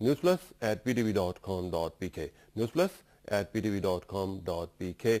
newsplus@ptv.com.pk newsplus@ptv.com.pk।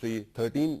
13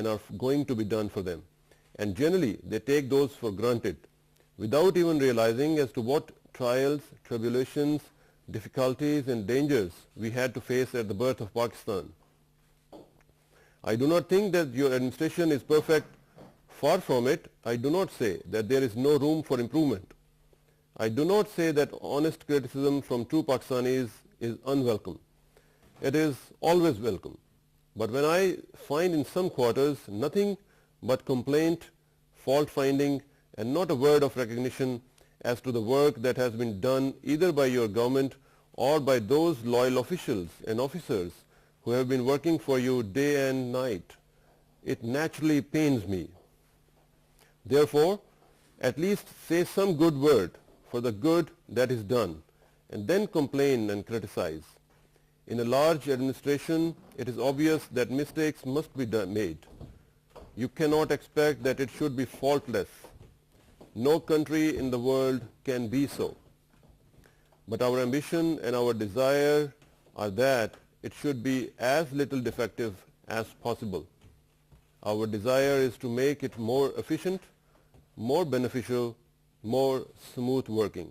and are going to be done for them, and generally they take those for granted without even realizing as to what trials, tribulations, difficulties and dangers we had to face at the birth of Pakistan. I do not think that your administration is perfect. Far from it. I do not say that there is no room for improvement. I do not say that honest criticism from true Pakistanis is unwelcome. It is always welcome. But when I find in some quarters nothing but complaint, fault finding and not a word of recognition as to the work that has been done either by your government or by those loyal officials and officers who have been working for you day and night, it naturally pains me. Therefore, at least say some good word for the good that is done and then complain and criticize. In a large administration, it is obvious that mistakes must be made. You cannot expect that it should be faultless. No country in the world can be so. But our ambition and our desire are that it should be as little defective as possible. Our desire is to make it more efficient, more beneficial, more smooth working.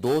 2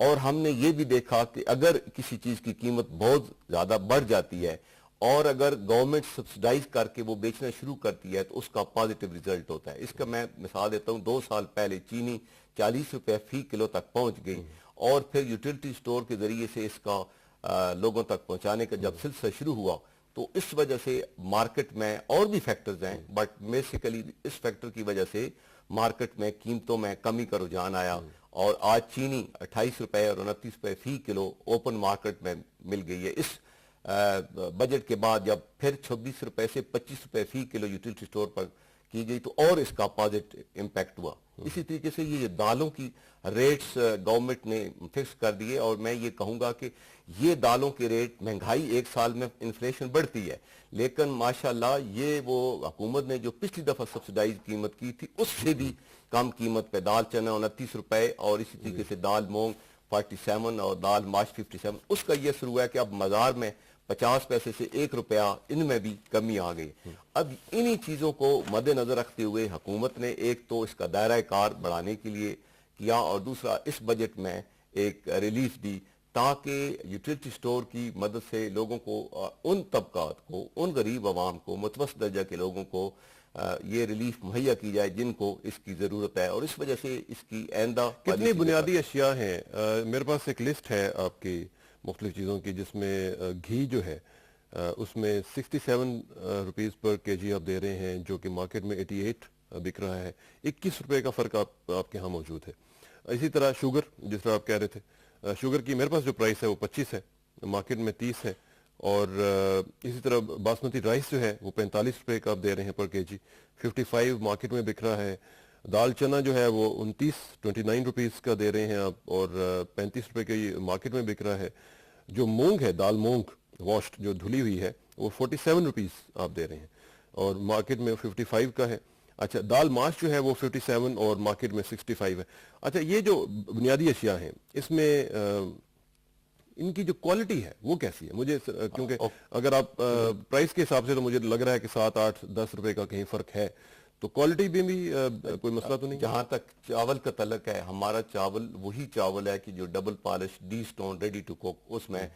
اور ہم نے یہ بھی دیکھا کہ اگر کسی چیز کی قیمت بہت زیادہ بڑھ جاتی ہے اور اگر گورنمنٹ سبسڈائز کر کے وہ بیچنا شروع کرتی ہے تو اس کا پازیٹیو ریزلٹ ہوتا ہے. اس کا میں مثال دیتا ہوں, 2 سال پہلے چینی 40 روپے فی کلو تک پہنچ گئی, اور پھر یوٹیلٹی سٹور کے ذریعے سے اس کا لوگوں تک پہنچانے کا جب سلسلہ شروع ہوا, تو اس وجہ سے مارکیٹ میں اور بھی فیکٹرز ہیں, بٹ بیسیکلی اس فیکٹر کی وجہ سے مارکیٹ میں قیمتوں میں کمی کا رجحان آیا, اور آج چینی 28 روپے اور 29 روپے فی کلو اوپن مارکیٹ میں مل گئی ہے. اس بجٹ کے بعد جب پھر 26 روپے سے 25 روپے فی کلو یوٹیلٹی سٹور پر کی گئی تو اور اس کا پازیٹیو امپیکٹ ہوا. اسی طریقے سے یہ دالوں کی ریٹس گورنمنٹ نے فکس کر دیے, اور میں یہ کہوں گا کہ یہ دالوں کے ریٹ, مہنگائی ایک سال میں انفلیشن بڑھتی ہے, لیکن ماشاءاللہ یہ وہ حکومت نے جو پچھلی دفعہ سبسڈائز قیمت کی تھی اس سے بھی کم قیمت پہ دال چنا 29 روپے, اور اسی طریقے سے دال مونگ 47 اور دال ماش 57, اس کا یہ اثر ہوا ہے کہ اب بازار میں 50 پیسے سے 1 روپیہ ان میں بھی کمی آ گئی. اب انہی چیزوں کو مد نظر رکھتے ہوئے حکومت نے ایک تو اس کا دائرہ کار بڑھانے کے لیے کیا, اور دوسرا اس بجٹ میں ایک ریلیف دی تاکہ یوٹیلٹی سٹور کی مدد سے لوگوں کو, ان طبقات کو, ان غریب عوام کو, متوسط درجہ کے لوگوں کو یہ ریلیف مہیا کی جائے جن کو اس کی ضرورت ہے. اور اس وجہ سے اس کی آئندہ کتنی بنیادی اشیاء ہیں؟ میرے پاس ایک لسٹ ہے آپ کی مختلف چیزوں کی, جس میں گھی جو ہے اس میں 67 روپیز پر کے جی آپ دے رہے ہیں, جو کہ مارکیٹ میں 88 بک رہا ہے. 21 روپے کا فرق آپ کے ہاں موجود ہے. اسی طرح شوگر, جس طرح آپ کہہ رہے تھے, شوگر کی میرے پاس جو پرائس ہے وہ 25 ہے, مارکیٹ میں 30 ہے. اور اسی طرح باسمتی رائس جو ہے وہ 45 روپے کا آپ دے رہے ہیں پر کے جی, 55 مارکیٹ میں بک رہا ہے. دال چنا جو ہے وہ 29 روپیز کا دے رہے ہیں آپ, اور 35 روپے کا مارکیٹ میں بک رہا ہے. جو مونگ ہے, دال مونگ واشڈ جو دھلی ہوئی ہے, وہ 47 روپیز آپ دے رہے ہیں, اور مارکیٹ میں 55 کا ہے. اچھا, دال ماش جو ہے وہ 57 اور مارکیٹ میں 65 ہے. اچھا, یہ جو بنیادی اشیاء ہیں اس میں ان کی جو کوالٹی ہے وہ کیسی ہے؟ مجھے کیونکہ اگر آپ پرائس کے حساب سے تو مجھے لگ رہا ہے کہ 7, 8, 10 روپے کا کہیں فرق ہے, تو کوالٹی بھی کوئی مسئلہ تو نہیں؟ جہاں تک چاول کا تعلق ہے, ہمارا چاول وہی چاول ہے کہ جو double polish destone ready to cook, اس میں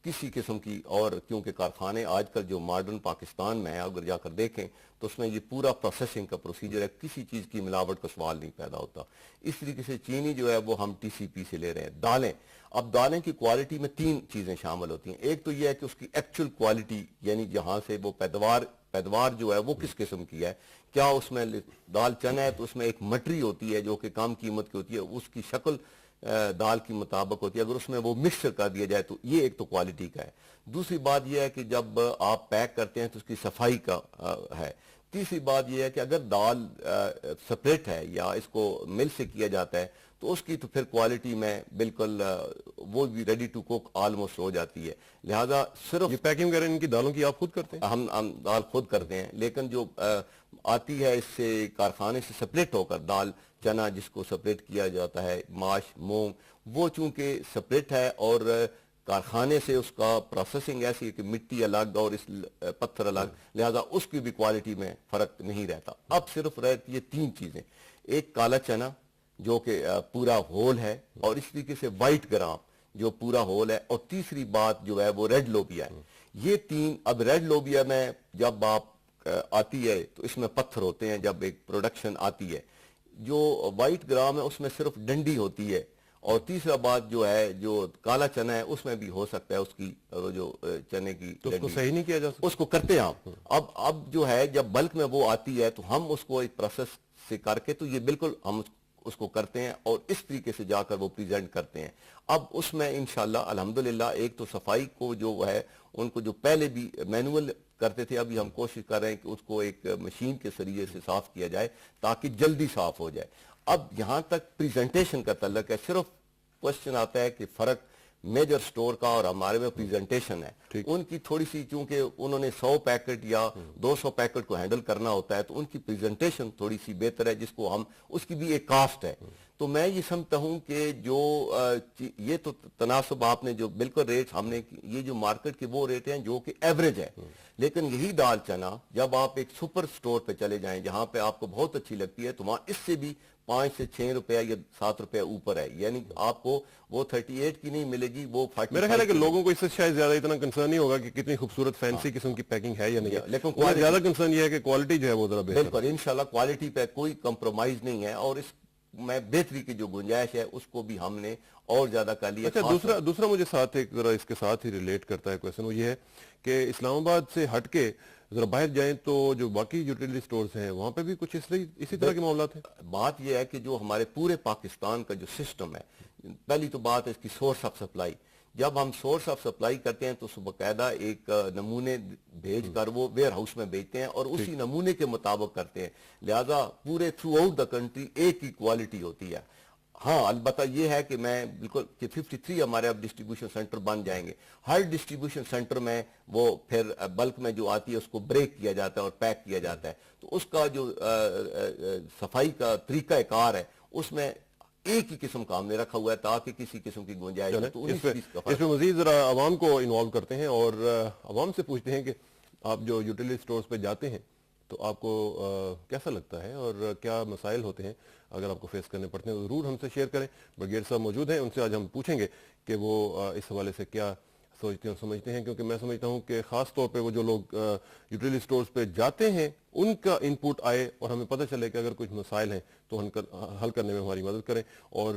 کسی قسم کی, اور کیونکہ کارخانے آج کل جو ماڈرن پاکستان میں ہیں اگر جا کر دیکھیں تو اس میں یہ پورا پروسیسنگ کا پروسیجر ہے, کسی چیز کی ملاوٹ کا سوال نہیں پیدا ہوتا. اس طریقے سے چینی جو ہے وہ ہم ٹی سی پی سے لے رہے ہیں. دالیں, اب دالیں کی کوالٹی میں 3 چیزیں شامل ہوتی ہیں. ایک تو یہ ہے کہ اس کی ایکچوئل کوالٹی, یعنی جہاں سے وہ پیدوار جو ہے وہ کس قسم کی ہے. کیا اس میں دال چنا ہے تو اس میں ایک مٹری ہوتی ہے جو کہ کم قیمت کی ہوتی ہے, اس کی شکل دال کی مطابق ہوتی ہے, اگر اس میں وہ مکسچر کر دیا جائے تو یہ ایک تو کوالٹی کا ہے. دوسری بات یہ ہے کہ جب آپ پیک کرتے ہیں تو اس کی صفائی کا ہے. تیسری بات یہ ہے کہ اگر دال سپریٹ ہے یا اس کو مل سے کیا جاتا ہے تو اس کی تو پھر کوالٹی میں بالکل وہ بھی ریڈی ٹو کوک آلموسٹ ہو جاتی ہے. لہذا صرف یہ پیکنگ وغیرہ ان کی دالوں کی آپ خود کرتے ہیں؟ ہم دال خود کرتے ہیں, لیکن جو آتی ہے اس سے کارخانے سے سپریٹ ہو کر دال چنا جس کو سپریٹ کیا جاتا ہے, ماش مونگ, وہ چونکہ سپریٹ ہے اور کارخانے سے اس کا پروسیسنگ ایسی ہے کہ مٹی الگ اور اس پتھر الگ, لہذا اس کی بھی کوالٹی میں فرق نہیں رہتا. اب صرف رہتی یہ 3 چیزیں, ایک کالا چنا جو کہ پورا ہول ہے, اور اس طریقے سے وائٹ گرام جو پورا ہول ہے, اور تیسری بات جو ہے وہ ریڈ لوبیا ہے. یہ 3, اب ریڈ لوبیا میں جب آپ آتی ہے تو اس میں پتھر ہوتے ہیں جب ایک پروڈکشن آتی ہے. جو وائٹ گرام ہے اس میں صرف ڈنڈی ہوتی ہے, اور تیسرا بات جو ہے جو کالا چنا ہے اس میں بھی ہو سکتا ہے اس کی جو چنے کی تو اس کو صحیح نہیں کیا جا سکتا؟ اس کو کرتے ہیں آپ. اب جو ہے جب بلک میں وہ آتی ہے تو ہم اس کو ایک پروسیس سے کر کے تو یہ بالکل ہم اس کو کرتے ہیں اور اس طریقے سے جا کر وہ پریزنٹ کرتے ہیں. اب اس میں انشاءاللہ الحمدللہ ایک تو صفائی کو جو ہے ان کو جو پہلے بھی مینول کرتے تھے, ابھی ہم کوشش کر رہے ہیں کہ اس کو ایک مشین کے ذریعے سے صاف کیا جائے تاکہ جلدی صاف ہو جائے. اب یہاں تک پریزنٹیشن کا تعلق ہے, صرف کوشچن آتا ہے کہ فرق میجر سٹور کا اور ہمارے میں پریزنٹیشن ہے. ان کی تھوڑی سی, چونکہ انہوں نے 100 پیکٹ یا 200 پیکٹ کو ہینڈل کرنا ہوتا ہے تو ان کی پریزنٹیشن تھوڑی سی بہتر ہے, جس کو ہم, اس کی بھی ایک کاسٹ ہے. تو میں یہ سمجھتا ہوں کہ جو یہ تو تناسب آپ نے جو بالکل ریٹ ہم نے, یہ جو مارکیٹ کے وہ ریٹ ہیں جو کہ ایوریج ہے, لیکن یہی دال چنا جب آپ ایک سپر سٹور پہ چلے جائیں جہاں پہ آپ کو بہت اچھی لگتی ہے تو وہاں اس سے بھی 5 سے 6 روپے یا 7 روپے اوپر ہے، یعنی آپ کو وہ 38 کی نہیں ملے گی، وہ 45 میرا خیال ہے کہ کی لوگوں کو اس سے شاید زیادہ اتنا کنسرن نہیں ہوگا کہ کتنی خوبصورت فینسی قسم کی پیکنگ ہے یا نہیں ہے، لیکن انہیں زیادہ کنسرن یہ ہے کہ کوالٹی جو ہے وہ ذرا بہتر ہے۔ بالکل انشاءاللہ کوالٹی پہ کوئی کمپرومائز نہیں ہے، اور اس میں بہتری کی جو گنجائش ہے اس کو بھی ہم نے اور زیادہ کر لیا۔ اچھا، دوسرا مجھے ساتھ ایک ذرا اس کے ساتھ ہی ریلیٹ کرتا ہے کویسچن، وہ یہ ہے کہ اسلام آباد سے ہٹ کے ذرا باہر جائیں تو جو باقی یوٹیلیٹی سٹورز ہیں وہاں پہ بھی کچھ اسی طرح کے معاملات ہیں۔ بات یہ ہے کہ جو ہمارے پورے پاکستان کا جو سسٹم ہے، پہلی تو بات ہے اس کی سورس آف سپلائی۔ جب ہم سورس آف سپلائی کرتے ہیں تو باقاعدہ ایک نمونے بھیج کر وہ ویئر ہاؤس میں بھیجتے ہیں اور اسی نمونے کے مطابق کرتے ہیں، لہذا پورے تھرو آؤٹ دا کنٹری ایک ہی کوالٹی ہوتی ہے۔ ہاں البتہ یہ ہے کہ میں بالکل کہ 53 ہمارے اب ڈسٹریبیوشن سینٹر بن جائیں گے، ہر ڈسٹریبیوشن سینٹر میں وہ پھر بلک میں جو آتی ہے اس کو بریک کیا جاتا ہے اور پیک کیا جاتا ہے، تو اس کا جو صفائی کا طریقہ کار ہے اس میں ایک ہی قسم کا ہم نے رکھا ہوا ہے تاکہ کسی قسم کی گنجائش ہو۔ تو اس میں مزید ذرا عوام کو انوالو کرتے ہیں اور عوام سے پوچھتے ہیں کہ آپ جو یوٹیلیٹی سٹورز پہ جاتے ہیں تو آپ کو کیسا لگتا ہے اور کیا مسائل ہوتے ہیں اگر آپ کو فیس کرنے پڑتے ہیں، ضرور ہم سے شیئر کریں۔ برگیڈ صاحب موجود ہیں، ان سے آج ہم پوچھیں گے کہ وہ اس حوالے سے کیا سوچتے ہیں اور سمجھتے ہیں، کیونکہ میں سمجھتا ہوں کہ خاص طور پہ وہ جو لوگ یوٹیلیٹی سٹورز پہ جاتے ہیں ان کا ان پٹ آئے اور ہمیں پتہ چلے کہ اگر کچھ مسائل ہیں تو حل کرنے میں ہماری مدد کریں۔ اور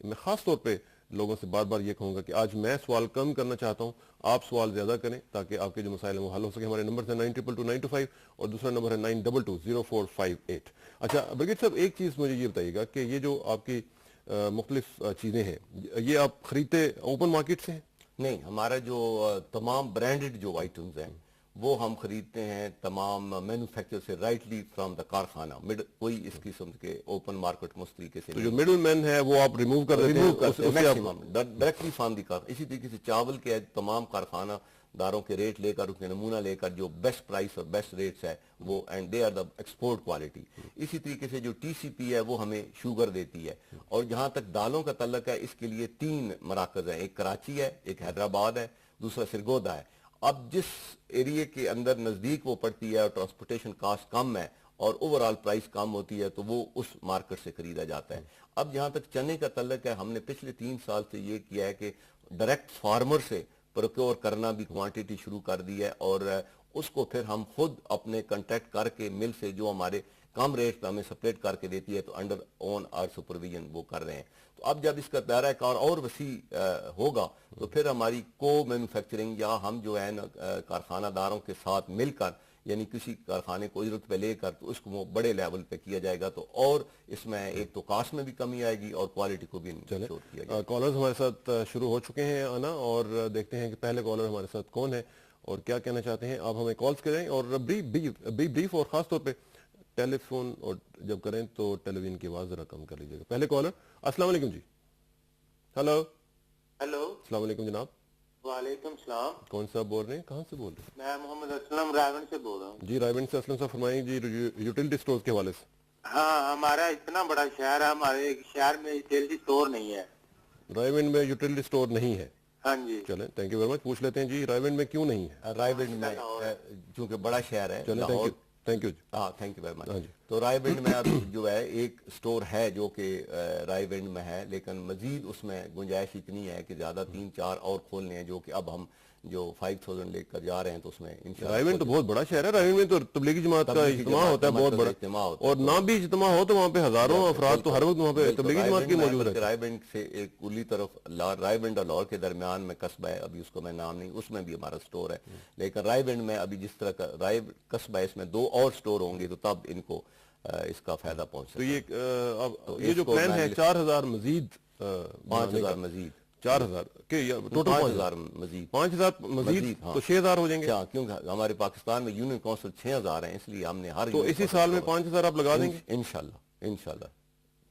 میں خاص طور پہ لوگوں سے بار بار یہ کہوں گا کہ آج میں سوال کم کرنا چاہتا ہوں، آپ سوال زیادہ کریں تاکہ آپ کے جو مسائل ہیں وہ حل ہو سکے۔ ہمارے نمبر ہیں 9222 اور دوسرا نمبر ہے 92204558۔ اچھا برگیڈ صاحب، ایک چیز مجھے یہ بتائیے گا کہ یہ جو آپ کی مختلف چیزیں ہیں یہ آپ خریدتے اوپن مارکیٹ سے ہیں؟ نہیں، ہمارا جو تمام برانڈڈ جو آئٹمز ہیں وہ ہم خریدتے ہیں تمام مینوفیکچر سے رائٹلی فرام دا کارخانہ، کوئی اس قسم کے اوپن مارکیٹ اس طریقے سے تو جو مڈل مین ہے وہ آپ ریموو کر دیتے ہیں میکسیمم ڈائریکٹلی فرام دی کار۔ اسی طریقے سے چاول کے تمام کارخانہ داروں کے ریٹ لے کر اس کے نمونہ لے کر جو بیسٹ پرائس اور بیسٹ ریٹس ہے وہ and they are the export quality. اسی طریقے سے جو ٹی سی پی ہے وہ ہمیں شوگر دیتی ہے، اور جہاں تک دالوں کا تعلق ہے اس کے لیے 3 مراکز ہیں، ایک کراچی ہے، ایک حیدرآباد ہے، دوسرا سرگودا ہے۔ اب جس ایریے کے اندر نزدیک وہ پڑتی ہے اور ٹرانسپورٹیشن کاسٹ کم ہے اور اوورآل پرائس کم ہوتی ہے تو وہ اس مارکیٹ سے خریدا جاتا ہے۔ اب جہاں تک چنے کا تعلق ہے، ہم نے پچھلے 3 سال سے یہ کیا ہے کہ ڈائریکٹ فارمر سے پروکیور کرنا بھی کوانٹیٹی شروع کر دی ہے، اور اس کو پھر ہم خود اپنے کنٹیکٹ کر کے مل سے جو ہمارے کم ریٹ پہ ہمیں سپریٹ کر کے دیتی ہے تو انڈر اون آر سپرویژن وہ کر رہے ہیں۔ تو اب جب اس کا دائرہ کار اور وسیع ہوگا تو پھر ہماری کو مینوفیکچرنگ یا ہم جو ہے کارخانہ داروں کے ساتھ مل کر یعنی کسی کارخانے کو اجرت پہ لے کر تو اس کو بڑے لیول پہ کیا جائے گا، تو اور اس میں ایک تو کاسٹ میں بھی کمی آئے گی اور کوالٹی کو بھی انشور کیا جائے گا۔ کالرز ہمارے ساتھ شروع ہو چکے ہیں آنا، اور دیکھتے ہیں کہ پہلے کالر ہمارے ساتھ کون ہے اور کیا کہنا چاہتے ہیں۔ آپ ہمیں کالز کریں اور بریف اور خاص طور پہ ٹیلی فون اور جب کریں تو ٹیلی ویژن کی آواز ذرا کم کر لیجیے گا۔ پہلے کالر، السلام علیکم جی۔ ہیلو السلام علیکم جناب۔ وعلیکم السلام۔ کون صاحب بول رہے ہیں، کہاں سے بول رہے ہیں؟ میں محمد اسلم رائے سے بول رہا ہوں جی رائے سے اسلم صاحب فرمائیں جی، یوٹیلیٹی سٹورز کے حوالے سے۔ ہاں، ہمارا اتنا بڑا شہر ہے، ہمارے ایک شہر میں یوٹیلیٹی سٹور نہیں ہے۔ رائے میں یوٹیلیٹی سٹور نہیں ہے؟ ہاں جی چلیں تھینک یو ویری مچ، پوچھ لیتے ہیں جی رائے میں کیوں نہیں ہے؟ رائے میں چونکہ بڑا شہر ہے، چلیں تھینک یو جی، ہاں تھینک یو ویری مچ۔ ہاں جی، تو رائے گنج میں اب جو ہے ایک سٹور ہے جو کہ رائے گنج میں ہے، لیکن مزید اس میں گنجائش اتنی ہے کہ زیادہ 3-4 اور کھولنے ہیں جو کہ اب ہم جو 5000 لے کر جا رہے ہیں تو اس میں رائے تو بہت بڑا شہر ہے، رائے میں تو تبلیغی جماعت کا اجتماع ہوتا ہے بہت بڑا اجتماع ہوتا ہے، اور نہ بھی اجتماع ہو تو وہاں پہ ہزاروں افراد تو ہر وقت وہاں پہ تبلیغی جماعت کی موجود ہے۔ رائے گنج سے ایک کلی طرف رائے گنج اور لاہور کے درمیان میں قصبہ ہے، ابھی اس کو میں نام نہیں، اس میں بھی ہمارا سٹور ہے، لیکن رائے گنج میں ابھی جس طرح کا رائے قصبہ ہے اس میں 2 اور سٹور ہوں گے تو تب ان کو اس کا فائدہ پہنچ سکتا ہے۔ تو یہ جو پلان ہے 4000 مزید 5000 مزید 4000 کہ ٹوٹل 5000 مزید 5000 مزید تو 6000 ہو جائیں گے، کیونکہ ہمارے پاکستان میں یونین کونسل 6000 ہیں، اس لیے ہم نے ہر تو اسی سال میں 5000 آپ لگا دیں گے انشاءاللہ۔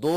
2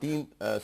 3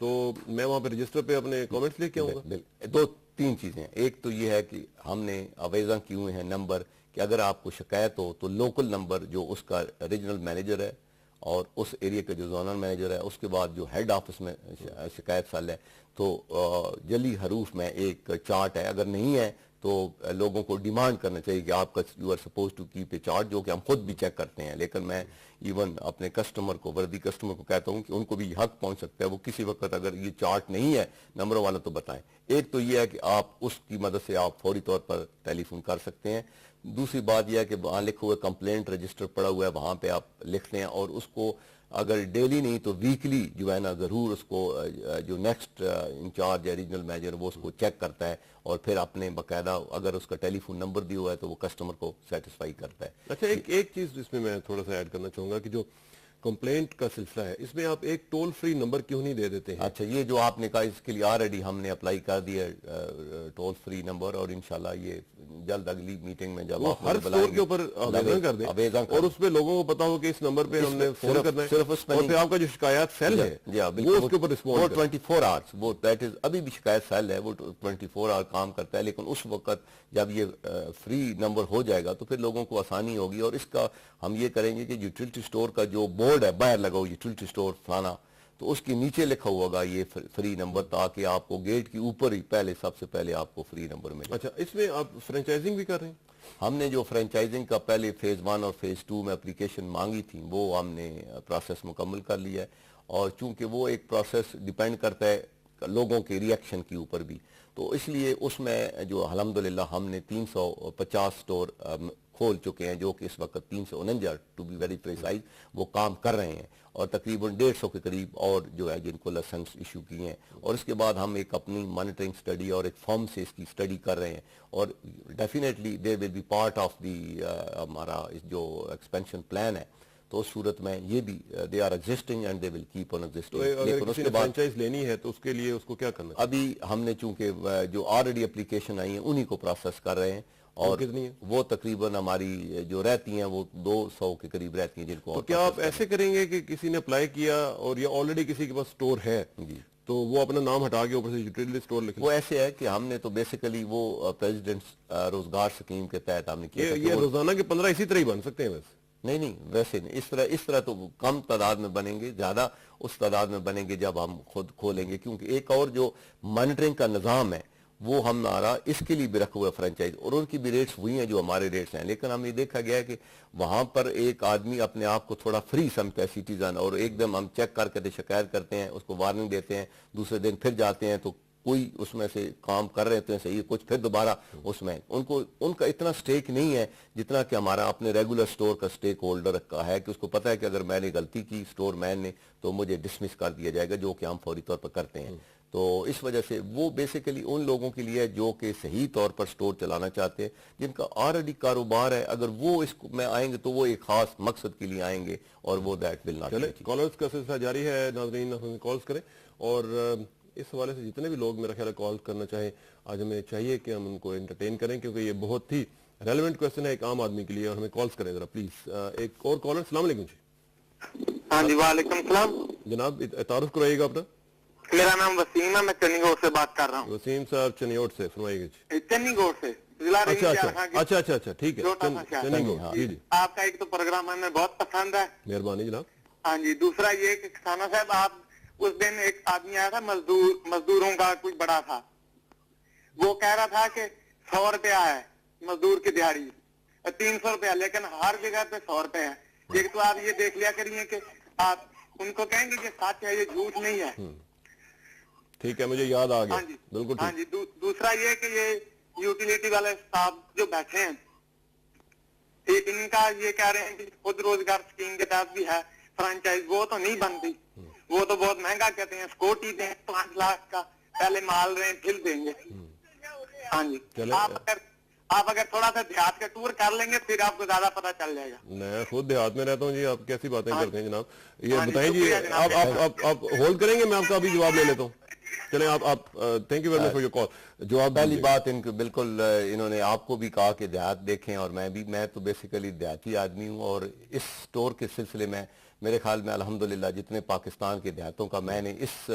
تو میں وہاں پہ رجسٹر پہ اپنے کامنٹس لے کے آؤں گا. دو تین چیزیں ہیں. ایک تو یہ ہے کہ ہم نے آویزاں کیے ہوئے ہیں نمبر کہ اگر آپ کو شکایت ہو تو لوکل نمبر جو اس کا ریجنل مینیجر ہے اور اس ایریا کا جو زونل مینیجر ہے, اس کے بعد جو ہیڈ آفس میں شکایت سل ہے, تو جلی حروف میں ایک چارٹ ہے. اگر نہیں ہے تو لوگوں کو ڈیمانڈ کرنا چاہیے کہ آپ کا you are suppose to keep a chart, جو کہ ہم خود بھی چیک کرتے ہیں. لیکن میں ایون اپنے کسٹمر کو, وردی کسٹمر کو کہتا ہوں کہ ان کو بھی حق پہنچ سکتا ہے, وہ کسی وقت اگر یہ چارٹ نہیں ہے نمبر والا تو بتائیں. ایک تو یہ ہے کہ آپ اس کی مدد سے آپ فوری طور پر ٹیلی فون کر سکتے ہیں. دوسری بات یہ ہے کہ وہاں لکھا ہوا کمپلینٹ رجسٹر پڑا ہوا ہے, وہاں پہ آپ لکھتے ہیں اور اس کو اگر ڈیلی نہیں تو ویکلی جو ہے نا ضرور اس کو جو نیکسٹ انچارج ہے ریجنل مینیجر وہ اس کو چیک کرتا ہے اور پھر اپنے باقاعدہ اگر اس کا ٹیلی فون نمبر دیا ہوا ہے تو وہ کسٹمر کو سیٹسفائی کرتا ہے. اچھا, ایک چیز اس میں تھوڑا سا ایڈ کرنا چاہوں گا کہ جو کمپلینٹ کا سلسلہ ہے اس میں آپ ایک ٹول فری نمبر کیوں نہیں دے دیتے ہیں؟ اچھا, یہ جو آپ نے کہا اس کے لیے آلریڈی ہم نے اپلائی کر دیا ٹول فری نمبر, اور انشاءاللہ یہ جلد اگلی میٹنگ میں جب وہ ہر سٹور کے اوپر آویزن کر دیں اور اس پہ لوگوں کو پتا ہو کہ اس نمبر پہ ہم نے فون کرنا ہے, صرف اس میں اور پھر آپ کا جو شکایات سیل ہے وہ اس کے اوپر وہ رسپونڈ 24 آورس وہ دیٹ از ابھی بھی شکایت سیل ہے, وہ 24 آور کام کرتا ہے. لیکن اس وقت جب یہ فری نمبر ہو جائے گا تو پھر لوگوں کو آسانی ہوگی. اور اس کا ہم یہ کریں گے کہ یوٹیلٹی سٹور کا جو بورڈ ہے باہر لگاؤ یوٹیلٹی سٹور فلانا, تو اس کے نیچے لکھا ہوگا یہ فری نمبر, تاکہ آپ کو گیٹ کے اوپر ہی پہلے سب سے پہلے آپ کو فری نمبر ملے. اچھا, اس میں آپ فرینچائزنگ بھی کر رہے ہیں؟ ہم نے جو فرینچائزنگ کا پہلے فیز 1 اور فیز 2 میں اپلیکیشن مانگی تھی وہ ہم نے پروسیس مکمل کر لیا ہے, اور چونکہ وہ ایک پروسیس ڈیپینڈ کرتا ہے لوگوں کے ریئیکشن کے اوپر بھی, تو اس لیے اس میں جو الحمدللہ ہم نے 350 سٹور کھول چکے ہیں, جو کہ اس وقت 349 ٹو بی ویری پریسائز وہ کام کر رہے ہیں, اور تقریباً 150 کے قریب اور جو ہے جن کو لائسنس ایشو کیے ہیں. اور اس کے بعد ہم ایک اپنی مانیٹرنگ سٹڈی اور ایک فارم سے اس کی سٹڈی کر رہے ہیں, اور definitely they will be part of the ہمارا جو ایکسپینشن پلان ہے. تو اس صورت میں یہ بھی they are existing and they will keep on existing. لیکن اس کے بعد فرینچائز لینی ہے تو اس کے لیے اس کو کیا کرنا ہے؟ ابھی ہم نے چونکہ جو آلریڈی اپلیکیشن آئی ہیں انہی کو پروسیس کر رہے ہیں, اور وہ تقریباً ہماری جو رہتی ہیں وہ 200 کے قریب رہتی ہیں جن کو. تو کیا آپ ایسے کریں گے کہ کسی نے اپلائی کیا اور یہ آلریڈی کسی کے پاس سٹور ہے جی تو وہ اپنا نام ہٹا کے اوپر سے یوٹیلٹی سٹور لکھ وہ ایسے ہے کہ ہم نے تو بیسیکلی وہ پریزیڈنٹ روزگار سکیم کے تحت ہم نے کیا یہ روزانہ کے 15 اسی طرح ہی بن سکتے ہیں ویسے؟ نہیں ویسے نہیں, اس طرح تو کم تعداد میں بنیں گے, زیادہ اس تعداد میں بنیں گے جب ہم خود کھولیں گے. کیونکہ ایک اور جو مانیٹرنگ کا نظام ہے وہ ہمارا اس کے لیے بھی رکھا ہوا ہے فرینچائز, اور ان کی بھی ریٹس وہی ہیں جو ہمارے ریٹس ہیں. لیکن ہم یہ دیکھا گیا ہے کہ وہاں پر ایک آدمی اپنے آپ کو تھوڑا فری سمجھتا ہے سٹیزن, اور ایک دم ہم چیک کر کے شکایت کرتے ہیں, اس کو وارننگ دیتے ہیں, دوسرے دن پھر جاتے ہیں تو کوئی اس میں سے کام کر رہے ہیں صحیح, کچھ پھر دوبارہ اس میں ان کا اتنا سٹیک نہیں ہے جتنا کہ ہمارا اپنے ریگولر سٹور کا سٹیک ہولڈر کا ہے, کہ اس کو پتہ ہے کہ اگر میں نے غلطی کی سٹور مین نے تو مجھے ڈسمس کر دیا جائے گا, جو کہ ہم فوری طور پر کرتے ہیں. تو اس وجہ سے وہ بیسیکلی ان لوگوں کے لیے جو کہ صحیح طور پر سٹور چلانا چاہتے ہیں, جن کا آلریڈی کاروبار ہے, اگر وہ اس میں آئیں گے تو وہ ایک خاص مقصد کے لیے آئیں گے, اور وہ دیٹ ول ناٹ. چلے, کالرز کا سلسلہ جاری ہے, ناظرین ہمیں کالز کریں, اور اس حوالے سے جتنے بھی لوگ میرا خیال ہے کال کرنا چاہیں, آج ہمیں چاہیے کہ ہم ان کو انٹرٹین کریں, کیونکہ یہ بہت ہی ریلیونٹ کویسچن ہے ایک عام آدمی کے لیے, اور ہمیں کالز کریں ذرا پلیز. ایک اور کالر, السلام علیکم جی. ہاں جی, وعلیکم السلام جناب تعارف کرائیے گا اپنا. میرا نام وسیم ہے, میں چنی گوڑ سے بات کر رہا ہوں. وسیم صاحب چنیوٹ سے, فرمائیے گا جی. چنی گوڑ سے, ضلع اچھا ٹھیک ہے, چنی گوڑ. جی جی, آپ کا ایک تو پروگرام ہمیں بہت پسند ہے, مہربانی جناب. ہاں جی. دوسرا یہ کہ کسانہ صاحب, آپ اس دن ایک آدمی آیا تھا مزدوروں کا کچھ بڑا تھا, وہ کہہ رہا تھا کہ 100 روپیہ ہے مزدور کی دیہڑی, 300 روپیہ, لیکن ہر جگہ پہ 100 روپے ہے. ایک تو آپ یہ دیکھ لیا کریے کہ آپ ان کو کہیں گے کہ سچ ہے, یہ جھوٹ نہیں ہے. ٹھیک ہے, مجھے یاد آ گیا, بالکل. ہاں جی. دوسرا یہ کہ یہ یوٹیلیٹی والے صاحب جو بیٹھے ہیں, ان کا یہ کہہ رہے ہیں کہ خود روزگار اسکیم کے تحت بھی ہے فرانچائز, وہ تو نہیں بنتی, وہ تو بہت مہنگا کہتے ہیں, سکوٹی دیں 5 لاکھ کا, پہلے مال رہیں پھر دیں گے. ہاں جی, آپ اگر تھوڑا سا دیہات کا ٹور کر لیں گے پھر آپ کو زیادہ پتہ چل جائے گا. میں خود دیہات میں رہتا ہوں جی, آپ کیسی باتیں کرتے ہیں جناب, یہ بتائیں جی. آپ ہولڈ کریں گے, میں آپ کا ابھی جواب لے لیتا ہوں. چلیں آپ thank you very much for your call. جواب پہلی بات ان کو بالکل انہوں نے آپ کو بھی کہا کہ دیہات دیکھیں, اور میں تو بیسیکلی دیہاتی آدمی ہوں, اور اس سٹور کے سلسلے میں میرے خیال میں الحمدللہ جتنے پاکستان کے دیہاتوں کا میں نے اس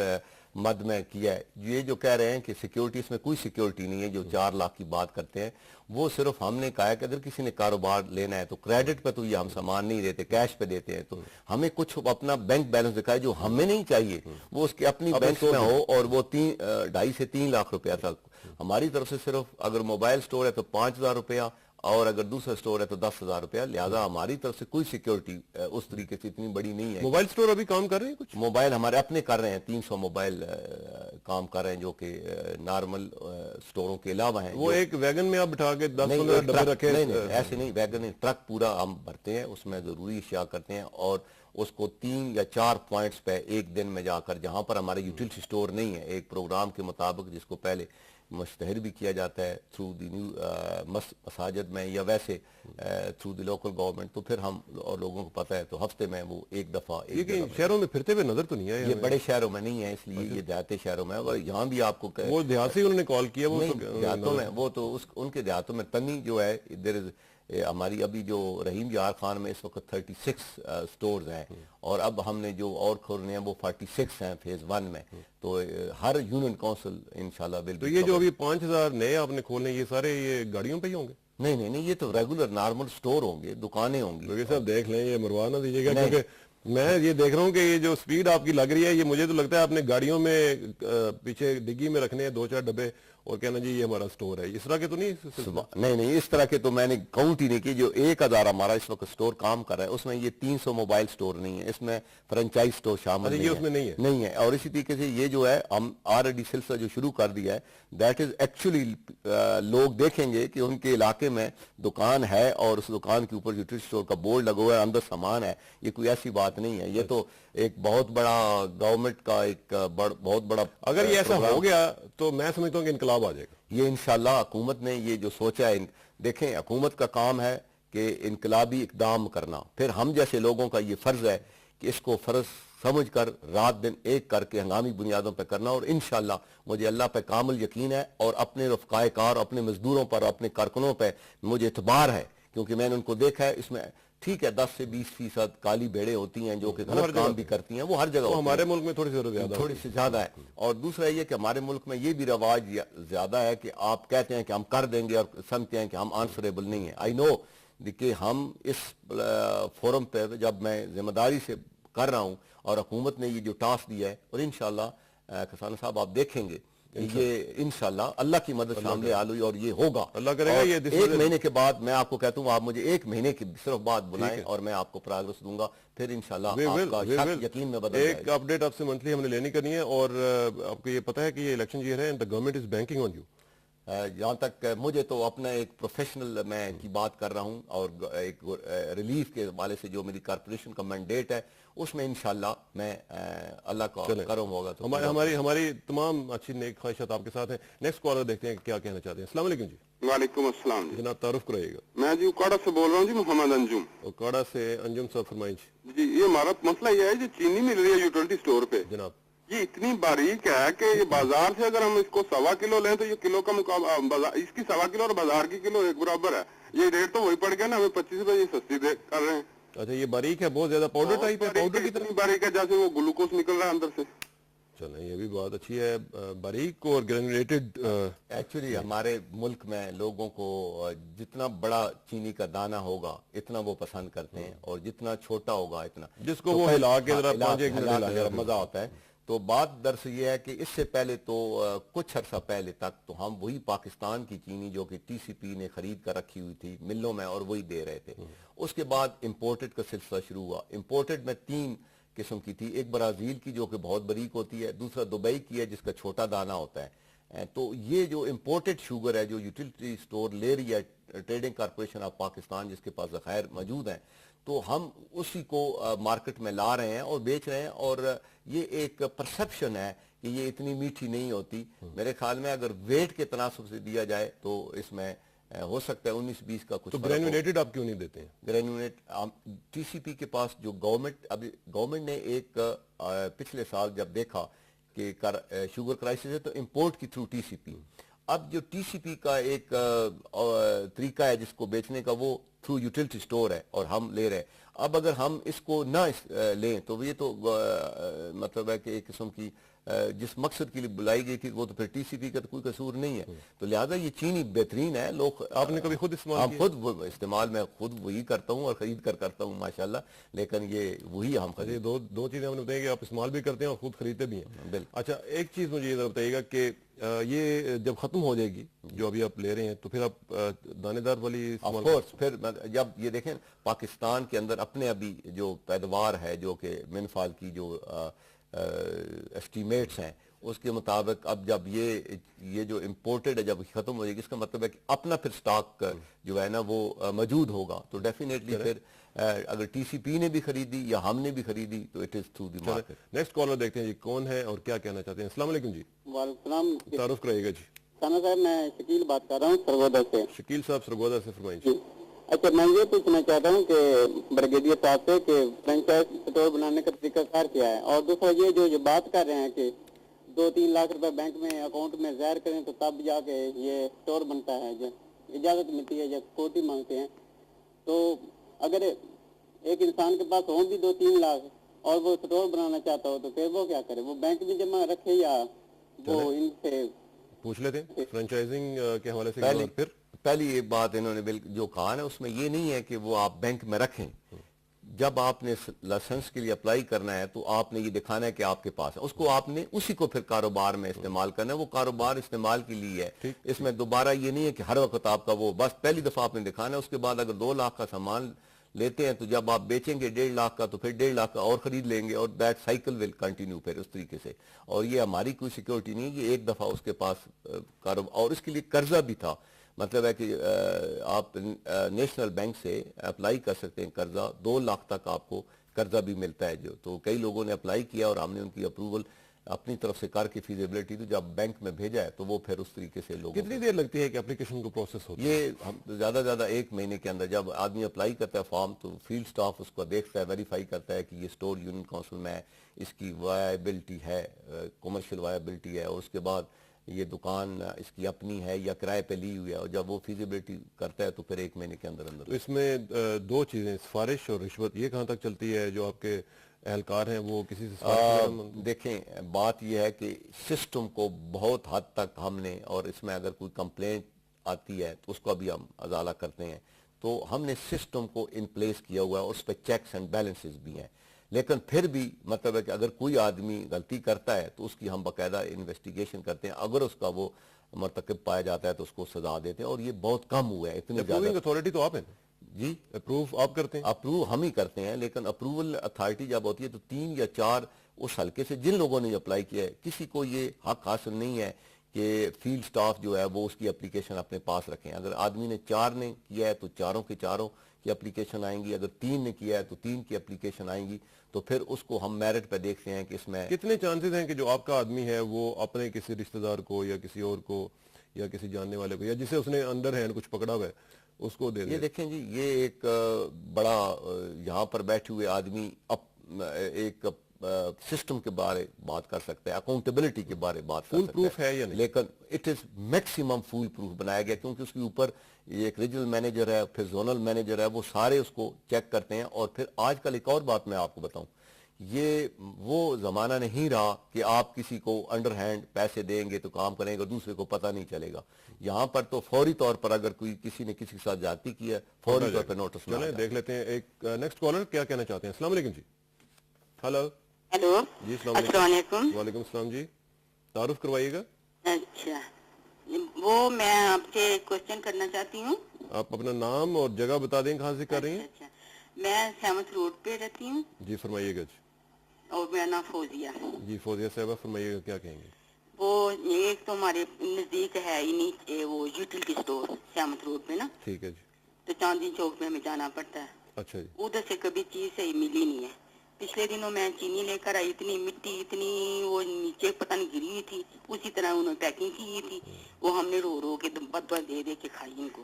مد میں کیا ہے. یہ جو کہہ رہے ہیں کہ سیکیورٹی، اس میں کوئی سیکیورٹی نہیں ہے. جو 4 لاکھ کی بات کرتے ہیں وہ صرف ہم نے کہا ہے کہ اگر کسی نے کاروبار لینا ہے تو کریڈٹ پہ تو یہ ہم سامان نہیں دیتے، کیش پہ دیتے ہیں. تو ہمیں کچھ اپنا بینک بیلنس دکھائے جو ہمیں نہیں چاہیے، وہ اس کے اپنی بینک میں ہو، اور وہ 2.5 سے 3 لاکھ روپیہ تک. ہماری طرف سے صرف اگر موبائل سٹور ہے تو 5,000 روپیہ، اور اگر دوسرا سٹور ہے تو 10,000 روپیہ. لہذا ہماری طرف سے کوئی سیکیورٹی اس طریقے سے اتنی بڑی نہیں ہے. موبائل سٹور ابھی کام کر رہے ہیں کچھ؟ موبائل ہمارے اپنے کر رہے ہیں، 300 موبائل کام کر رہے ہیں جو کہ نارمل سٹوروں کے علاوہ ہیں. وہ ایک ویگن میں آپ بٹھا کے 10-15 ڈبے رکھے؟ نہیں ایسے نہیں، ویگن نہیں، ٹرک پورا ہم بھرتے ہیں، اس میں ضروری اشیاء کرتے ہیں، اور اس کو 3 یا 4 پوائنٹس پہ ایک دن میں جا کر، جہاں پر ہمارے یوٹیلٹی سٹور نہیں ہے، ایک پروگرام کے مطابق جس کو پہلے مشتہر بھی کیا جاتا ہے تھرو دی نیو مساجد میں یا ویسے تھرو دی لوکل گورنمنٹ، تو پھر ہم اور لوگوں کو پتہ ہے تو ہفتے میں وہ ایک دفعہ یہ شہروں میں پھرتے ہوئے نظر تو نہیں آیا؟ یہ بڑے شہروں میں نہیں ہے، اس لیے یہ دیہاتی شہروں میں. اور یہاں بھی آپ کو وہ دیہات سے انہوں نے کال کیا، وہ دیہاتوں میں، وہ تو ان کے دیہاتوں میں تنی جو ہے ادھر ہماری ابھی جو رحیم یار خان میں اس وقت 36 سٹورز ہیں، اور اب ہم نے جو اور کھولنے ہیں وہ 46 ہیں فیز 1 میں. تو ہر یونین کونسل انشاءاللہ تو یہ جو ابھی 5,000 نئے آپ نے کھولنے، یہ سارے یہ گاڑیوں پہ ہی ہوں گے؟ نہیں، یہ تو ریگولر نارمل سٹور ہوں گے، دکانیں ہوں گی. تو یہ صاحب دیکھ لیں، یہ مروا نہ دیجیے گا، کیونکہ میں یہ دیکھ رہا ہوں کہ یہ جو سپیڈ آپ کی لگ رہی ہے، یہ مجھے تو لگتا ہے آپ نے گاڑیوں میں پیچھے ڈگی میں رکھنے ہیں 2-4 ڈبے اور کہنا جی یہ ہمارا سٹور ہے. اس طرح کے تو نہیں؟ نہیں، اس طرح کے تو میں نے کاؤنٹ ہی نہیں کی. جو 1,000 ہمارا اس وقت سٹور کام کر رہا ہے، اس میں یہ 300 موبائل سٹور نہیں ہے، اس میں فرنچائز سٹور شامل یہ اس میں نہیں ہے. اور اسی طریقے سے یہ جو ہے ہم آلریڈی سلسلہ جو شروع کر دیا ہے، دیٹ از ایکچولی لوگ دیکھیں گے کہ ان کے علاقے میں دکان ہے اور اس دکان کے اوپر یوٹیلٹی سٹور کا بورڈ لگا ہوا ہے، اندر سامان ہے. یہ کوئی ایسی بات نہیں ہے، یہ تو ایک بہت بڑا گورنمنٹ کا ایک بہت بڑا. اگر یہ ایسا ہو گیا تو میں سمجھتا ہوں کہ انقلاب آ جائے گا. یہ انشاءاللہ حکومت نے یہ جو سوچا ہے، دیکھیں حکومت کا کام ہے کہ انقلابی اقدام کرنا، پھر ہم جیسے لوگوں کا یہ فرض ہے کہ اس کو فرض سمجھ کر رات دن ایک کر کے ہنگامی بنیادوں پہ کرنا. اور انشاءاللہ مجھے اللہ پہ کامل یقین ہے، اور اپنے رفقائے کار، اپنے مزدوروں پر، اپنے کارکنوں پہ مجھے اعتبار ہے، کیونکہ میں نے ان کو دیکھا ہے. اس میں ٹھیک ہے 10 سے 20% کالی بھیڑیں ہوتی ہیں جو کہ غلط کام بھی کرتی ہیں، وہ ہر جگہ ہمارے ملک میں تھوڑی سی زیادہ ہے. اور دوسرا یہ کہ ہمارے ملک میں یہ بھی رواج زیادہ ہے کہ آپ کہتے ہیں کہ ہم کر دیں گے اور سمجھتے ہیں کہ ہم آنسریبل نہیں ہیں. آئی نو کہ ہم اس فورم پہ جب میں ذمہ داری سے کر رہا ہوں اور حکومت نے یہ جو ٹاسک دیا ہے، اور انشاءاللہ کسان صاحب آپ دیکھیں گے یہ انشاءاللہ اللہ کی مدد شامل حال ہوئی اور یہ ہوگا. اللہ کرے گا. یہ 1 مہینے کے بعد میں آپ کو کہتا ہوں، آپ مجھے 1 مہینے کی صرف بعد بلائیں اور میں آپ کو پروگرس دوں گا، پھر انشاءاللہ آپ کا شک یقین میں بدل جائے گا. ایک اپڈیٹ آپ سے منتھلی ہم نے لینی کرنی ہے، اور آپ کو یہ پتہ ہے کہ یہ الیکشن ایئر ہے and the government is banking on you. جہاں تک مجھے تو اپنا ایک پروفیشنل میں کی بات کر رہا ہوں، اور ایک ریلیف کے حوالے سے جو میری کارپوریشن کا مینڈیٹ ہے، اس میں انشاءاللہ میں اللہ کا کرم ہوگا. تو ہماری تمام اچھی نیک خواہشات آپ کے ساتھ ہیں. نیکسٹ کالر دیکھتے ہیں کیا کہنا چاہتے ہیں. السلام علیکم جی. وعلیکم السلام جی. جناب تعارف کرائیے گا. میں جی اکاڑا سے بول رہا ہوں جی، محمد انجم. اکاڑا سے انجم صاحب فرمائیں جی. یہ ہمارا مسئلہ یہ ہے جو چینی مل رہی ہے یوٹیلٹی سٹور پہ، جناب. یہ اتنی باریک ہے کہ یہ بازار سے اگر ہم اس کو 1.25 کلو لیں تو یہ کلو کا مقابلہ، اس کی 1.25 کلو اور بازار کی کلو ایک برابر ہے. یہ ریٹ تو وہی پڑ گیا نا، ہمیں 25 روپے یہ سستی دے کر رہے ہیں. اچھا یہ باریک ہے، بہت زیادہ پاؤڈر ٹائپ ہے، پاؤڈر کی طرح اتنی باریک ہے جیسے وہ گلوکوز نکل رہا ہے اندر سے. چلیں یہ بھی بات اچھی ہے، باریک اور گرینولیٹڈ. ایکچولی ہمارے ملک میں لوگوں کو جتنا بڑا چینی کا دانہ ہوگا اتنا وہ پسند کرتے ہیں، اور جتنا چھوٹا ہوگا اتنا جس کو وہ ہلا کے ذرا 5-1 منٹ مزہ ہوتا ہے. تو بات درس یہ ہے کہ اس سے پہلے تو کچھ عرصہ پہلے تک تو ہم وہی پاکستان کی چینی جو کہ ٹی سی پی نے خرید کر رکھی ہوئی تھی ملوں میں، اور وہی دے رہے تھے. اس کے بعد امپورٹڈ کا سلسلہ شروع ہوا. امپورٹڈ میں 3 قسم کی تھی، ایک برازیل کی جو کہ بہت باریک ہوتی ہے، دوسرا دبئی کی ہے جس کا چھوٹا دانہ ہوتا ہے. تو یہ جو امپورٹڈ شوگر ہے جو یوٹیلٹی سٹور لے رہی ہے ٹریڈنگ کارپوریشن آف پاکستان جس کے پاس ذخائر موجود ہیں، تو ہم اسی کو مارکیٹ میں لا رہے ہیں اور بیچ رہے ہیں. اور یہ ایک پرسپشن ہے کہ یہ اتنی میٹھی نہیں ہوتی. میرے خیال میں اگر ویٹ کے تناسب سے دیا جائے تو اس میں ہو سکتا ہے 19-20 کا کچھ. تو گرینولیٹڈ آپ کیوں نہیں دیتے ہیں؟ گرینولیٹ ٹی سی پی کے پاس جو گورنمنٹ نے ایک پچھلے سال جب دیکھا کہ شوگر کرائسس ہے تو امپورٹ کی تھرو ٹی سی پی. اب جو ٹی سی پی کا ایک طریقہ ہے جس کو بیچنے کا وہ تھرو یوٹیلٹی سٹور ہے اور ہم لے رہے ہیں. اب اگر ہم اس کو نہ لیں تو یہ تو مطلب ہے کہ ایک قسم کی جس مقصد کے لیے بلائی گئی تھی وہ تو پھر ٹی سی پی کا تو کوئی قصور نہیں ہے. تو لہٰذا یہ چینی بہترین ہے. لوگ آپ نے کبھی خود استعمال کیا؟ خود استعمال میں خود وہی کرتا ہوں اور خرید کر کرتا ہوں ماشاءاللہ. لیکن یہ وہی ہم خرید دو چیزیں ہم نے بتائی کہ آپ استعمال بھی کرتے ہیں اور خود خریدتے بھی ہیں. بالکل. اچھا ایک چیز مجھے یہ ذرا بتائیے گا کہ یہ جب ختم ہو جائے گی جو ابھی آپ لے رہے ہیں تو پھر آپ دانے دار والی آف کورس پھر جب یہ دیکھیں پاکستان کے اندر اپنے ابھی جو پیداوار ہے جو کہ منفال کی جو اسٹیمیٹس ہیں اس کے مطابق اب جب یہ جو امپورٹڈ ہے جب ختم ہو جائے گی اس کا مطلب ہے کہ اپنا پھر سٹاک جو ہے نا وہ موجود ہوگا. تو ڈیفینیٹلی پھر اگر ٹی سی پی نے بھی خریدی یا ہم نے بھی خریدی تو it is through the market. Next caller دیکھتے ہیں جی کون ہے اور کیا کہنا چاہتے ہیں. السلام علیکم جی. وعلیکم السلام. تعارف کرائیے گا جی. ثنا صاحب میں شکیل بات کر رہا ہوں سرگودا سے. شکیل صاحب سرگودا سے فرمائیں. جی اچھا میں یہ پوچھنا چاہتا ہوں کہ برگیڈیئر صاحب سے کہ فرینچائز اسٹور بنانے کا طریقہ کار کیا ہے, اور دوسرا یہ جو بات کر رہے ہیں کہ 2-3 لاکھ روپے بینک میں اکاؤنٹ میں ظاہر کریں تو تب جا کے یہ اسٹور بنتا ہے, جو اجازت ملتی ہے یا سکیورٹی مانگتے ہیں. تو اگر ایک انسان کے پاس ہوں بھی 2-3 لاکھ اور وہ اسٹور بنانا چاہتا ہو تو پھر وہ کیا کرے؟ وہ بینک میں جمع رکھے یا وہ ان سے پوچھ لیتے ہیں فرینچائزنگ کے حوالے سے. پھر پہلی ایک بات انہوں نے جو کہا نا اس میں یہ نہیں ہے کہ وہ آپ بینک میں رکھیں. جب آپ نے لائسنس کے لیے اپلائی کرنا ہے تو آپ نے یہ دکھانا ہے کہ آپ کے پاس ہے, اس کو آپ نے اسی کو پھر کاروبار میں استعمال کرنا ہے. وہ کاروبار استعمال کے لیے ہے, اس میں دوبارہ یہ نہیں ہے کہ ہر وقت آپ کا وہ بس پہلی دفعہ آپ نے دکھانا ہے. اس کے بعد اگر 2 لاکھ کا سامان لیتے ہیں تو جب آپ بیچیں گے 1.5 لاکھ کا تو پھر 1.5 لاکھ کا اور خرید لیں گے اور دیٹ سائیکل ول کنٹینیو پھر اس طریقے سے. اور یہ ہماری کوئی سیکیورٹی نہیں ہے, یہ ایک دفعہ اس کے پاس کاروبار, اور اس کے لیے قرضہ بھی تھا. مطلب ہے کہ آپ نیشنل بینک سے اپلائی کر سکتے ہیں قرضہ, 2 لاکھ تک آپ کو قرضہ بھی ملتا ہے. جو تو کئی لوگوں نے اپلائی کیا اور ہم نے ان کی اپروول اپنی طرف سے کر کے فیزیبلٹی تو جب بینک میں بھیجا ہے تو وہ پھر اس طریقے سے لوگوں کتنی دیر لگتی ہے کہ اپلیکیشن کو پروسیس ہوتا ہے؟ یہ ہم زیادہ سے زیادہ 1 مہینے کے اندر جب آدمی اپلائی کرتا ہے فارم تو فیلڈ سٹاف اس کو دیکھتا ہے, ویریفائی کرتا ہے کہ یہ سٹور یونین کونسل میں ہے, اس کی وائبلٹی ہے, کمرشل وائبلٹی ہے, اور اس کے بعد یہ دکان اس کی اپنی ہے یا کرائے پہ لی ہوئی ہے, اور جب وہ فیزیبلٹی کرتا ہے تو پھر 1 مہینے کے اندر اندر. تو اس میں 2 چیزیں سفارش اور رشوت, یہ کہاں تک چلتی ہے؟ جو آپ کے اہلکار ہیں وہ کسی سے سفارش دیکھیں بات یہ ہے کہ سسٹم کو بہت حد تک ہم نے, اور اس میں اگر کوئی کمپلینٹ آتی ہے تو اس کو بھی ہم ازالہ کرتے ہیں, تو ہم نے سسٹم کو ان پلیس کیا ہوا ہے اور اس پہ چیکس اینڈ بیلنسز بھی ہیں. لیکن پھر بھی مطلب ہے کہ اگر کوئی آدمی غلطی کرتا ہے تو اس کی ہم باقاعدہ انویسٹیگیشن کرتے ہیں, اگر اس کا وہ مرتکب پایا جاتا ہے تو اس کو سزا دیتے ہیں, اور یہ بہت کم ہوا ہے. اتنی زیادہ اتھارٹی تو آپ ہیں جی, اپروو آپ کرتے ہیں؟ اپروو ہم ہی کرتے ہیں, لیکن اپروول اتھارٹی جب ہوتی ہے تو 3 یا 4 اس حلقے سے جن لوگوں نے اپلائی کیا ہے, کسی کو یہ حق حاصل نہیں ہے کہ فیلڈ سٹاف جو ہے وہ اس کی اپلیکیشن اپنے پاس رکھیں. اگر آدمی نے 4 نے کیا ہے تو 4 کے 4 کی اپلیکیشن آئیں گی, اگر 3 نے کیا ہے تو 3 کی اپلیکیشن آئیں گی, تو پھر اس کو ہم میرٹ پہ دیکھتے ہیں کہ اس میں کتنے چانسز ہیں کہ جو آپ کا آدمی ہے وہ اپنے کسی رشتہ دار کو یا کسی اور کو یا کسی جاننے والے کو یا جسے اس نے انڈر ہینڈ کچھ پکڑا ہوا ہے اس کو دے دے؟ یہ دیکھیں جی, یہ ایک بڑا یہاں پر بیٹھے ہوئے آدمی ایک سسٹم کے بارے بات کر سکتا ہے, اکاؤنٹیبلٹی کے بارے بات کر سکتا ہے. فول پروف ہے یا نہیں؟ لیکن it is maximum foolproof بنایا گیا, کیونکہ اس کے اوپر ایک ریجنل مینیجر ہے, پھر زونل مینیجر ہے, وہ سارے اس کو چیک کرتے ہیں. اور پھر آج کل ایک اور بات میں آپ کو بتاؤں, یہ وہ زمانہ نہیں رہا کہ آپ کسی کو انڈر ہینڈ پیسے دیں گے تو کام کریں گے, دوسرے کو پتہ نہیں چلے گا. یہاں پر تو فوری طور پر اگر کوئی کسی نے کسی کے ساتھ زیادتی کی ہے فوری طور پر نوٹس میں. چلیں دیکھ لیتے ہیں ایک نیکسٹ کالر کیا کہنا چاہتے ہیں. السلام علیکم جی. ہلو ہیلو جی السلام علیکم. وعلیکم السلام جی, تعارف کروائیے گا. اچھا وہ میں آپ سے کوشچن کرنا چاہتی ہوں. آپ اپنا نام اور جگہ بتا دیں کہاں سے کر رہی ہیں. اچھا میں سیمت روڈ پہ رہتی ہوں جی فرمائیے گا جی. اور میرا نام فوزیہ. جی فوزیہ صاحبہ فرمائیے گا, کیا کہیں گے؟ وہ ایک تو ہمارے نزدیک ہے وہ یوٹیلٹی اسٹور سیمت روڈ پہ نا. ٹھیک ہے جی. تو چاندنی چوک میں ہمیں جانا پڑتا ہے. اچھا جی. ادھر سے کبھی چیز صحیح ملی نہیں ہے. پچھلے دنوں میں چینی لے کر آئی, اتنی مٹی اتنی وہ نیچے پتہ نہیں گری ہوئی تھی, اسی طرح انہوں نے پیکنگ کی تھی. وہ ہم نے رو رو کے بدوا دے دے کے کھائی ان کو.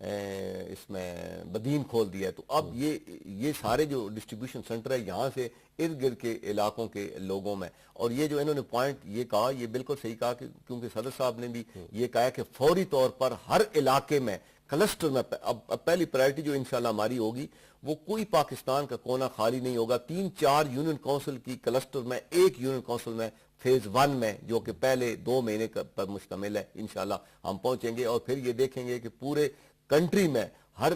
اس میں بدین کھول دیا ہے. تو اب یہ سارے جو ڈسٹریبیوشن سینٹر ہے یہاں سے ارد گرد کے علاقوں کے لوگوں میں, اور یہ جو انہوں نے پوائنٹ یہ کہا, یہ بالکل صحیح کہا کہ کیونکہ صدر صاحب نے بھی یہ کہا کہ فوری طور پر ہر علاقے میں کلسٹر میں اب پہلی پرائرٹی جو انشاءاللہ ہماری ہوگی وہ کوئی پاکستان کا کونا خالی نہیں ہوگا. 3-4 یونین کونسل کی کلسٹر میں, ایک یونین کونسل میں فیز 1 میں, جو کہ پہلے 2 مہینے پر مشتمل ہے, انشاءاللہ ہم پہنچیں گے. اور پھر یہ دیکھیں گے کہ پورے کنٹری میں ہر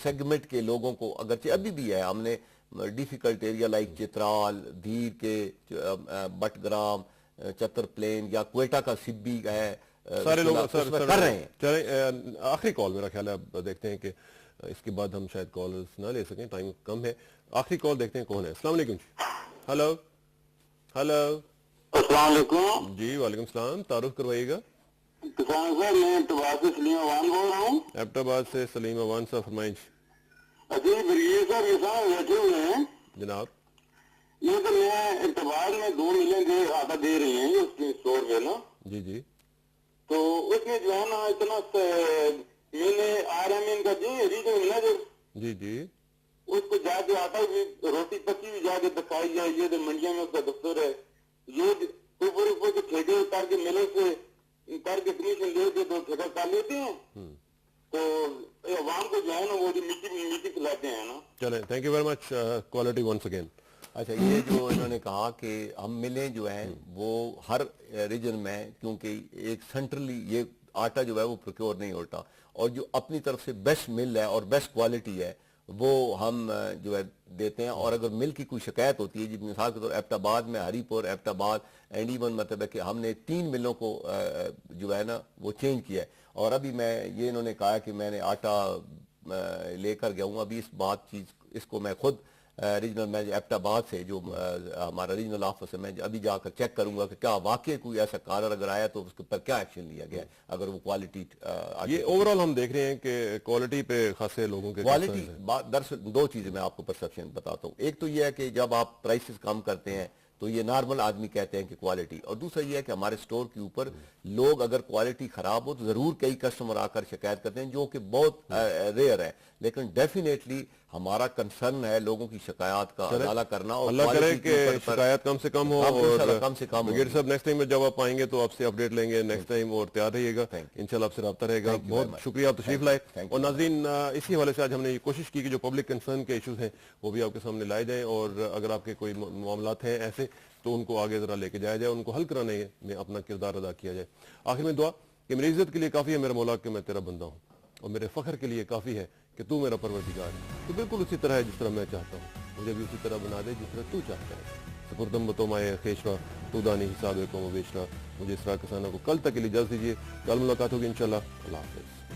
سیگمنٹ کے لوگوں کو, اگرچہ ابھی بھی ہے, ہم نے ڈیفیکلٹ ایریا لائک چترال, دھیر کے بٹگرام, چتر پلین یا کوئٹہ کا سبی ہے, سارے لوگ کر رہے ہیں. چلیں آخری کال میرا خیال ہے, اب دیکھتے ہیں کہ اس کے بعد ہم شاید کالز نہ لے سکیں, ٹائم کم ہے. آخری کال دیکھتے ہیں کون ہے. السلام علیکم. Hello hello. السلام علیکم. جی وعلیکم السلام, تعارف کروائیے گا. کسان صاحب میں ایبٹ آباد سے سلیم اوان بول رہا ہوں. ایبٹ آباد سے سلیم اوان صاحب, فرمائش. اچھا بریے صاحب یہ صاحب بیٹھے ہوئے ہیں جناب. یہ تو میں ایبٹ آباد میں 2 ملین آٹا دے رہی ہیں اس کے اسٹور پہ نا. جی جی. تو اس میں جو ہے نا اتنا میں نے RMN کا جو ریجنل مینیجر جی جی. اس کو جا کے آٹا بھی روٹی پکی بھی جا کے دکھائی جائے. یہ تو منڈیوں میں اس کا دفتر ہے. یہ اوپر کے ٹھیکے اتار کے ملے سے کر کے کمیشن لے کے تو ٹھیکہ کر لیتے ہیں, تو عوام کو جو ہے نا وہ میٹنگ کھلاتے ہیں نا. چلیں, thank you very much. Quality once again. اچھا, یہ جو انہوں نے کہا کہ ہم ملیں جو ہیں وہ ہر ریجن میں, کیونکہ ایک سینٹرلی یہ آٹا جو ہے وہ پروکیور نہیں ہوتا, اور جو اپنی طرف سے بیسٹ مل ہے اور بیسٹ کوالٹی ہے وہ ہم جو ہے دیتے ہیں. اور اگر مل کی کوئی شکایت ہوتی ہے, جی مثال کے طور ایبٹ آباد میں ہری پور, ایبٹ آباد اینڈ ایون مطلب ہے کہ ہم نے 3 ملوں کو جو ہے نا وہ چینج کیا ہے. اور ابھی میں یہ انہوں نے کہا کہ میں نے آٹا لے کر گیا ہوں, ابھی اس کو میں خود ریجنل میں ایبٹ آباد سے جو ہمارا ریجنل آفس ہے, میں ابھی جا کر چیک کروں گا کہ کیا واقعی کوئی ایسا کارر اگر آیا تو اس کے پر کیا ایکشن لیا گیا ہے, اگر وہ کوالٹی. یہ اوورال ہم دیکھ رہے ہیں کہ کوالٹی پہ خاصے لوگوں کے کوالٹی دراصل 2 چیزیں میں آپ کو پرسپشن بتاتا ہوں. ایک تو یہ ہے کہ جب آپ پرائسز کم کرتے ہیں تو یہ نارمل آدمی کہتے ہیں کہ کوالٹی, اور دوسرا یہ ہے کہ ہمارے سٹور کے اوپر لوگ اگر کوالٹی خراب ہو تو ضرور کئی کسٹمر آ کر شکایت کرتے ہیں, جو کہ بہت ریئر ہے, لیکن ڈیفینیٹلی ہمارا کنسرن ہے لوگوں کی شکایات کا ازالہ کرنا. اور اللہ کرے کہ شکایت کم سے کم ہو, اور کم سے کم. برگیڈ صاحب نیکسٹ ٹائم جب آپ آئیں گے تو آپ سے اپڈیٹ لیں گے نیکسٹ ٹائم, اور تیار رہیے گا, انشاءاللہ آپ سے رابطہ رہے گا. بہت شکریہ آپ تشریف لائے. اور ناظرین, اسی حوالے سے آج ہم نے یہ کوشش کی کہ جو پبلک کنسرن کے ایشوز ہیں وہ بھی آپ کے سامنے لائے جائیں, اور اگر آپ کے کوئی معاملات ہیں ایسے تو ان کو آگے ذرا لے کے جایا جائے, ان کو حل کرانے میں اپنا کردار ادا کیا جائے. آخر میں دعا کہ میری عزت کے لیے کافی ہے میرا مولا کہ میں تیرا بندہ ہوں, اور میرے فخر کے لیے کافی ہے کہ تو میرا پروردگار ہے. تو بالکل اسی طرح ہے جس طرح میں چاہتا ہوں, مجھے بھی اسی طرح بنا دے جس طرح تو چاہتا ہے. سپردم بتو مائے خیشوا تو دانی حساب کو بیچنا. مجھے اسرار کسانہ کو کل تک کے لیے اجازت دیجیے, کل ملاقات ہوگی انشاءاللہ. اللہ حافظ.